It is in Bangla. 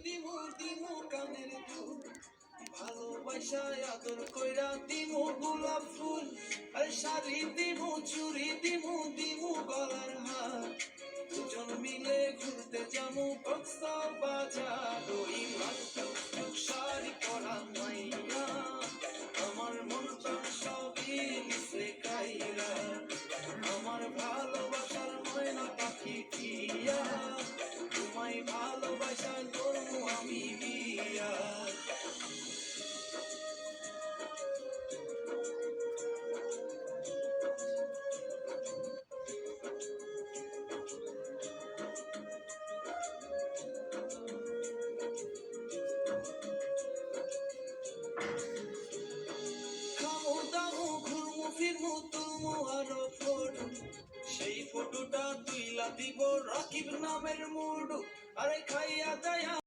দিমু দিমু কানের দুল ভালোবাসায় আদর কইরা দিমু গোলাপ ফুল আর শাড়ি দিমু চুড়ি দিমু দিমু গলার হার দুজন মিলে ঘুরতে যামু কক্সবাজার ওই লাল শাড়ি পরা মাইয়া আমার মনটা সবই মিশে কাইরা আমার ভালোবাসার ময়না পাখি টিয়া তোমায় ভালোবাসা করবো আমি বিয়া খামু দামু ঘুরমু ফিরমু তুলমু আরো ফটো সেই ফটোটা তুইলা দিব রাকিব নামের মুডু আরে খাইয়া দায়া